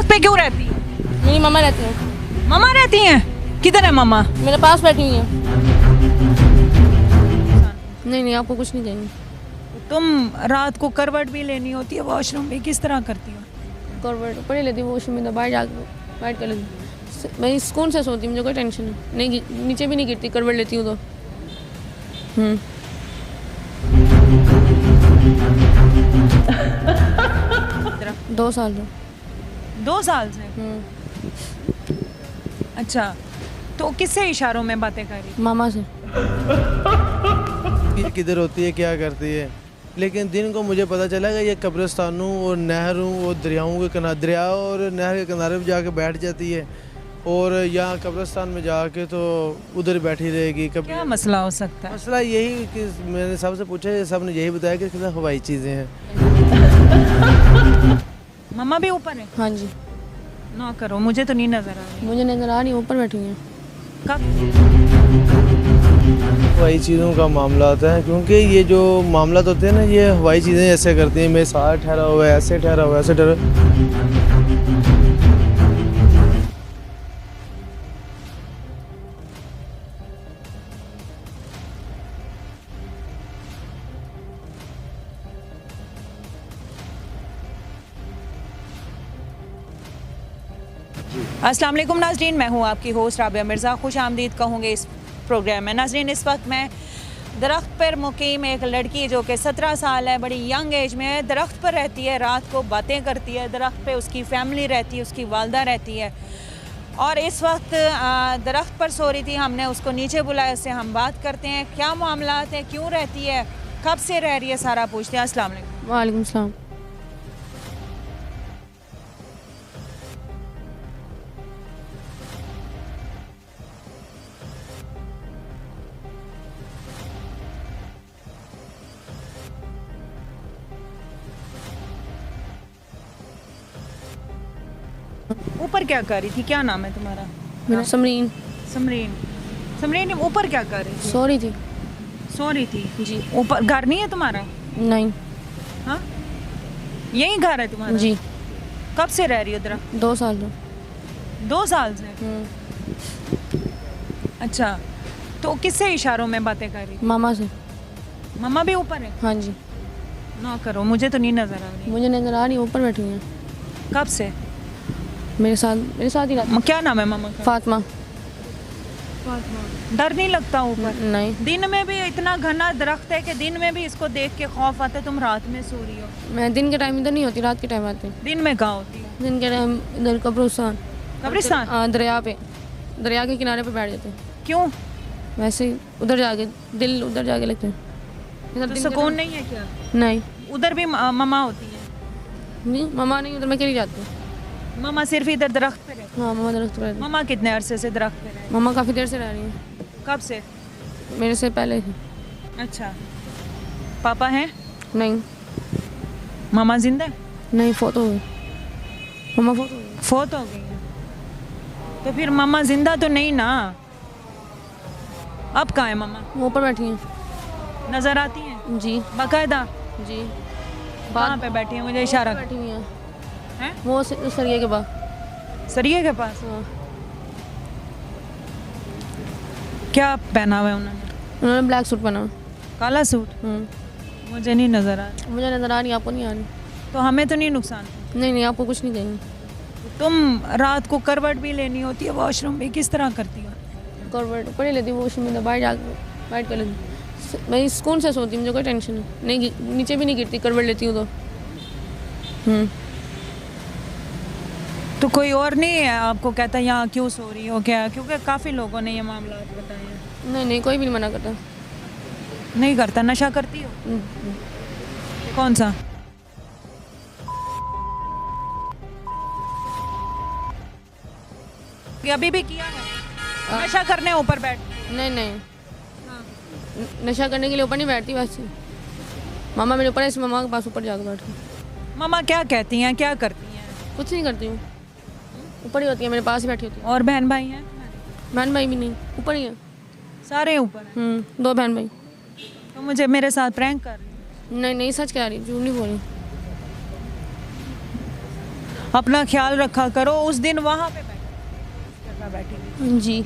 दरख्त पे क्यों रहती है? मेरी मम्मा रहती है। मम्मा रहती हैं? किधर है मम्मा? मेरे पास बैठी हुई है। नहीं नहीं, आपको कुछ नहीं चाहिए। तुम रात को करवट भी लेनी होती है वॉशरूम में, किस तरह करती हो? करवट ऊपर ही लेती हूँ, वॉशरूम में बाहर जाकर बैठ कर लेती। मैं सुकून से सोती हूँ, मुझे कोई टेंशन नहीं, नीचे भी नहीं गिरती, करवट लेती हूँ तो। 2 साल से। 2 साल से? अच्छा, तो किससे इशारों में बातें कर रही? मामा से। ये किधर होती है, क्या करती है, लेकिन दिन को मुझे पता चला कि ये कब्रिस्तानों और नहरों और दरियाओं के किनारे, दरिया और नहर के किनारे पर जाके बैठ जाती है और यहाँ कब्रिस्तान में जाके तो उधर बैठी रहेगी। कभी क्या मसला हो सकता है? मसला यही कि मैंने सबसे पूछा, सब ने यही बताया कि कितना हवाई चीज़ें हैं। मम्मा भी ऊपर है? हाँ जी। ना करो, मुझे तो नहीं नजर आ रही। मुझे नजर आ रही, ऊपर बैठी हुई है। कब? हवाई चीज़ों का मामला आता है, क्योंकि ये जो मामला होते हैं ना, ये हवाई चीज़ें ऐसे करती हैं, मेरे साथ ठहरा हुआ है, ऐसे ठहरा हुआ है, ऐसे ठहरा। अस्सलाम वालेकुम नाज़रीन, मैं हूँ आपकी होस्ट राबिया मिर्ज़ा। खुश आमदीद कहूँगी इस प्रोग्राम में। नाज़रीन, इस वक्त मैं दरख्त पर मुकीम एक लड़की जो कि 17 साल है, बड़ी यंग एज में है, दरख्त पर रहती है, रात को बातें करती है। दरख्त पे उसकी फैमिली रहती है, उसकी वालदा रहती है और इस वक्त दरख्त पर सो रही थी। हमने उसको नीचे बुलाया, उससे हम बात करते हैं क्या मामलात हैं, क्यों रहती है, कब से रह रही है, सारा पूछते हैं। अस्सलाम वालेकुम। वालेकुम सलाम। ऊपर क्या कर रही थी? क्या नाम है तुम्हारा? मेरा समरीन। समरीन। समरीन, ऊपर क्या कर रही थी? सो रही थी। सो रही थी? जी। ऊपर घर नहीं है तुम्हारा? नहीं। हाँ, यही घर है तुम्हारा? जी। कब से रह रही हो उधर? 2 साल से। 2 साल से? अच्छा, तो किससे इशारों में बातें कर रही? मामा से। मम्मा भी ऊपर है? हाँ जी। ना करो, मुझे तो नहीं नजर आ रही। मुझे नजर आ रही, ऊपर बैठी हुई है। कब से? मेरे साथ ही रहती। क्या नाम है मम्मा का? फातिमा। डर नहीं लगता ऊपर? नहीं। दिन में भी इतना घना दरख्त है कि दिन में भी इसको देख के खौफ आता है, तुम रात में सो रही हो। मैं दिन के टाइम इधर नहीं होती, रात के टाइम आती हूँ। दिन में कहाँ होती है? दिन के टाइम इधर कब्रिस्तान। कब्रिस्तान? हाँ, दरिया पे, दरिया के किनारे पे बैठ जाते हैं। क्यों? वैसे ही उधर जाके दिल उधर जाके लगते हैं। इधर तो दिन के सुकून नहीं है क्या? नहीं। उधर भी मम्मा होती है? नहीं, मम्मा नहीं, उधर मैं अकेली जाती हूँ। मम्मा सिर्फ इधर दरख्त पे रहती हाँ, मम्मा दरख्त पे रहती है? है। मम्मा कितने अरसे से दरख्त पे रहती मम्मा काफ़ी देर से रह रही है। है? कब से? मेरे से पहले ही। अच्छा, पापा हैं? नहीं। मम्मा जिंदा है? नहीं, फोत हो गई। मम्मा फोत हो गई। फोत हो गई है? तो फिर मम्मा जिंदा तो नहीं ना? अब कहाँ है मम्मा? वो ऊपर बैठी हैं। नजर आती हैं जी। बाकायदा? जी। कहाँ पे बैठी हैं? मुझे इशारा बैठी हुई हैं। हैं? वो सरिये के बाद। सरिये के पास? हाँ। क्या पहना हुआ है उन्होंने? उन्होंने ब्लैक सूट पहना। काला सूट? मुझे नहीं नजर आ रहा। मुझे नजर आ रही, आपको नहीं आ रही। तो हमें तो नहीं नुकसान? नहीं नहीं, आपको कुछ नहीं चाहिए। तुम रात को करवट भी लेनी होती है वॉशरूम में, किस तरह करती हो? करवट ऊपर ही लेती हूँ, वॉशरूम में बाहर जाकर बैठ कर लेती। मैं सुकून से सोती हूँ, मुझे कोई टेंशन नहीं, नीचे भी नहीं गिरती, करवट लेती हूँ तो। तो कोई और नहीं है आपको कहता यहाँ क्यों सो रही हो क्या? क्योंकि काफ़ी लोगों ने ये मामला बताए हैं। नहीं नहीं, कोई भी नहीं मना करता। नहीं करता? नशा करती हो? कौन सा? ये अभी भी किया है? नशा करने ऊपर बैठ? नहीं नहीं, नशा करने के लिए ऊपर नहीं बैठती वैसे। मामा मेरे ऊपर है, इस मामा के पास ऊपर जाकर बैठती। मम्मा क्या कहती हैं, क्या करती हैं? कुछ नहीं करती हूँ, ऊपर ही होती है, मेरे पास ही बैठी होती है। और बहन भाई हैं? बहन भाई भी नहीं, ऊपर ही है। सारे ऊपर हैं? 2 बहन भाई। तो मुझे मेरे साथ प्रैंक कर रही है? नहीं नहीं, सच कह रही, झूठ नहीं बोल रही। अपना ख्याल रखा करो। उस दिन वहाँ पे बैठी हुई। जी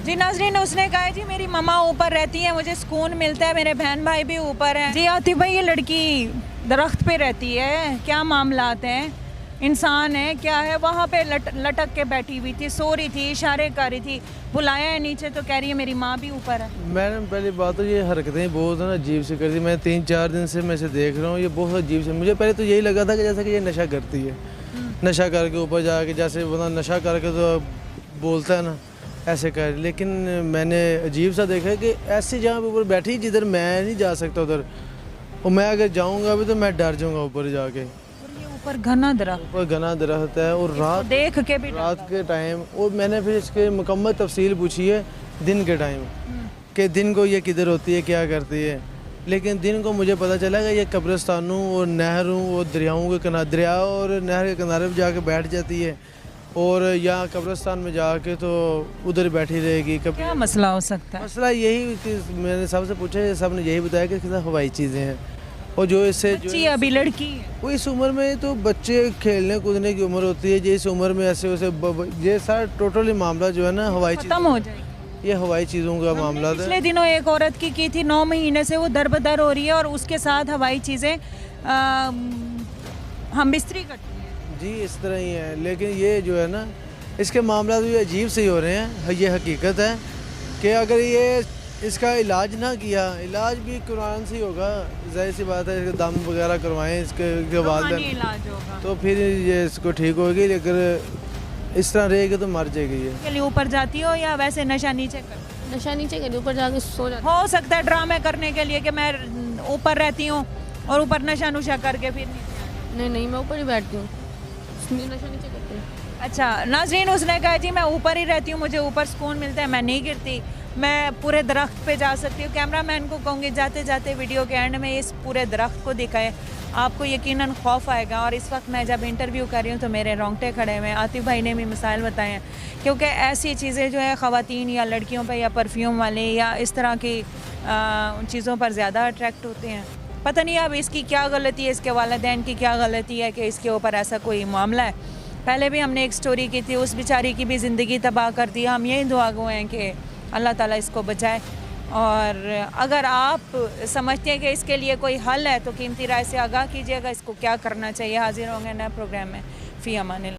जी नाज़रीन, उसने कहा जी मेरी मम्मा ऊपर रहती है, मुझे सुकून मिलता है, मेरे बहन भाई भी ऊपर हैं। जी आतिफ भाई, ये लड़की दरख्त पे रहती है, क्या मामलात हैं? इंसान है क्या है? वहाँ पे लटक के बैठी हुई थी, सो रही थी, इशारे कर रही थी, बुलाया है नीचे तो कह रही है मेरी माँ भी ऊपर है। मैडम पहली बात तो ये हरकतें बहुत ना अजीब से करती, मैं 3-4 दिन से मैं इसे देख रहा हूँ, ये बहुत अजीब से। मुझे पहले तो यही लगा था कि जैसे कि ये नशा करती है, नशा करके ऊपर जाके जैसे बंदा नशा करके तो बोलता है ना, ऐसे कर। लेकिन मैंने अजीब सा देखा कि ऐसी जगह पे ऊपर बैठी जिधर मैं नहीं जा सकता उधर, और मैं अगर जाऊँगा अभी तो मैं डर जाऊँगा ऊपर जाके। और ये ऊपर घना दरख्त, ऊपर घना दरख्त है और रात देख के भी रात के टाइम, और मैंने फिर इसके मुकम्मल तफसील पूछी है दिन के टाइम कि दिन को ये किधर होती है, क्या करती है। लेकिन दिन को मुझे पता चला कि ये कब्रिस्तानों और नहरों और दरियाओं के किनारे, दरिया और नहर के किनारे पर जाके बैठ जाती है, और यहाँ कब्रिस्तान में जाके तो उधर बैठी रहेगी। कभी क्या मसला हो सकता है? मसला यही कि मैंने सबसे पूछा, सब ने यही बताया कि कितना हवाई चीज़ें हैं, और जो इससे बच्ची अभी लड़की है, वो इस उम्र में तो बच्चे खेलने कूदने की उम्र होती है, जिस उम्र में ऐसे वैसे ये सारा टोटली मामला जो है ना हवाई चीज़, खत्म हो जाएगी। ये हवाई चीज़ों का मामला था। पिछले दिनों एक औरत की थी, 9 महीने से वो दरबदर हो रही है और उसके साथ हवाई चीज़ें हम बिस्तरी करती हैं। जी इस तरह ही है, लेकिन ये जो है ना इसके मामला भी अजीब से ही हो रहे हैं। ये हकीकत है कि अगर ये इसका इलाज ना किया, इलाज भी कुरान से ही होगा, जाहिर सी बात है, इसके दम वगैरह करवाएं इसके बाद इलाज होगा तो फिर ये इसको ठीक होगी। लेकिन इस तरह रहेगी तो मर जाएगी ये। के लिए ऊपर जाती हो या वैसे नशा नीचे कर? नशा नीचे करी, ऊपर जाके सो जाती। हो सकता है ड्रामे करने के लिए कि मैं ऊपर रहती हूँ और ऊपर नशा नुशा करके फिर नीचे। नहीं मैं ऊपर ही बैठती हूँ, नशा नीचे करती हूँ। अच्छा नाज़रीन, उसने कहा जी मैं ऊपर ही रहती हूँ, मुझे ऊपर सुकून मिलता है, मैं नहीं गिरती, मैं पूरे दरख्त पे जा सकती हूँ। कैमरामैन को कहूँगी जाते जाते वीडियो के एंड में इस पूरे दरख्त को दिखाए, आपको यकीनन खौफ आएगा। और इस वक्त मैं जब इंटरव्यू कर रही हूँ तो मेरे रोंगटे खड़े हुए हैं। आतिफ भाई ने भी मिसाइल बताए हैं, क्योंकि ऐसी चीज़ें जो है ख़वातीन या लड़कियों पर या परफ्यूम वाले या इस तरह की चीज़ों पर ज़्यादा अट्रैक्ट होते हैं। पता नहीं अब इसकी क्या गलती है, इसके वालिदैन की क्या गलती है कि इसके ऊपर ऐसा कोई मामला है। पहले भी हमने एक स्टोरी की थी, उस बेचारी की भी ज़िंदगी तबाह कर दी। हम यही दुआ गो हैं कि अल्लाह ताला इसको बचाए। और अगर आप समझते हैं कि इसके लिए कोई हल है तो कीमती राय से आगाह कीजिएगा, इसको क्या करना चाहिए। हाजिर होंगे नए प्रोग्राम में। फ़ी अमान।